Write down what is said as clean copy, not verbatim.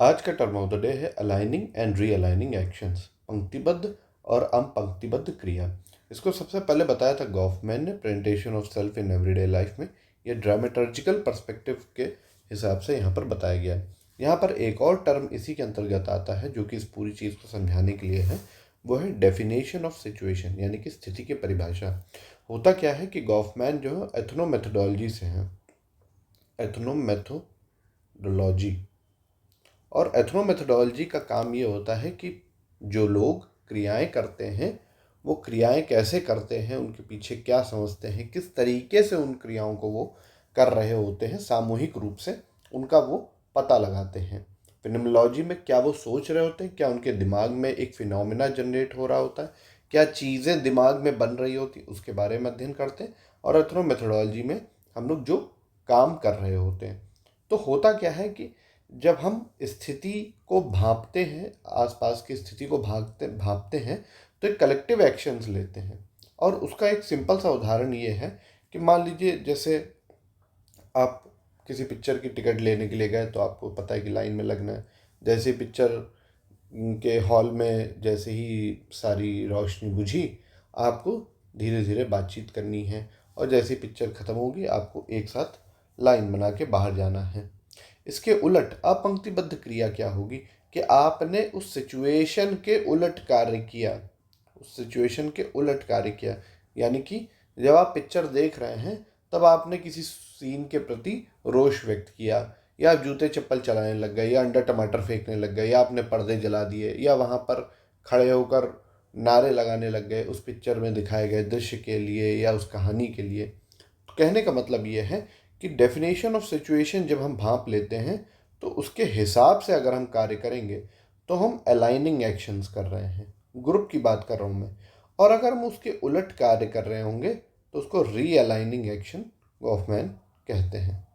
आज का term of the day है अलाइनिंग एंड रीअलाइनिंग एक्शंस, पंक्तिबद्ध और अनपंक्तिबद्ध क्रिया। इसको सबसे पहले बताया था गॉफमैन ने presentation of self in everyday life में। ये ड्रामेटर्जिकल पर्सपेक्टिव के हिसाब से यहाँ पर बताया गया है। यहाँ पर एक और टर्म इसी के अंतर्गत आता है जो कि इस पूरी चीज़ को समझाने के लिए है, वो है डेफिनेशन ऑफ सिचुएशन, यानी कि स्थिति की परिभाषा। होता क्या है कि गॉफमैन जो है एथनोमेथोडोलॉजी से हैं, एथनोमेथोडोलॉजी। और एथनोमेथोडोलॉजी का काम ये होता है कि जो लोग क्रियाएं करते हैं वो क्रियाएं कैसे करते हैं, उनके पीछे क्या समझते हैं, किस तरीके से उन क्रियाओं को वो कर रहे होते हैं, सामूहिक रूप से उनका वो पता लगाते हैं। फिनोमेनोलॉजी में क्या वो सोच रहे होते हैं, क्या उनके दिमाग में एक फिनोमेना जनरेट हो रहा होता है, क्या चीज़ें दिमाग में बन रही होती, उसके बारे में अध्ययन करते हैं। और एथनोमेथोडोलॉजी में हम लोग जो काम कर रहे होते हैं। तो होता क्या है कि जब हम स्थिति को भांपते हैं, आसपास की स्थिति को भांपते हैं, तो एक कलेक्टिव एक्शंस लेते हैं। और उसका एक सिंपल सा उदाहरण ये है कि मान लीजिए जैसे आप किसी पिक्चर की टिकट लेने के लिए गए, तो आपको पता है कि लाइन में लगना है। जैसे पिक्चर के हॉल में जैसे ही सारी रोशनी बुझी, आपको धीरे धीरे बातचीत करनी है, और जैसे ही पिक्चर ख़त्म होगी आपको एक साथ लाइन बना के बाहर जाना है। इसके उलट अपंक्तिबद्ध क्रिया क्या होगी कि आपने उस सिचुएशन के उलट कार्य किया, उस सिचुएशन के उलट कार्य किया। यानी कि जब आप पिक्चर देख रहे हैं तब आपने किसी सीन के प्रति रोष व्यक्त किया, या आप जूते चप्पल चलाने लग गए, या अंडा टमाटर फेंकने लग गए, या आपने पर्दे जला दिए, या वहाँ पर खड़े होकर नारे लगाने लग गए उस पिक्चर में दिखाए गए दृश्य के लिए या उस कहानी के लिए। तो कहने का मतलब ये है कि डेफिनेशन ऑफ सिचुएशन जब हम भांप लेते हैं तो उसके हिसाब से अगर हम कार्य करेंगे तो हम अलाइनिंग एक्शंस कर रहे हैं, ग्रुप की बात कर रहा हूँ मैं। और अगर हम उसके उलट कार्य कर रहे होंगे तो उसको रीअलाइनिंग एक्शन गॉफमैन कहते हैं।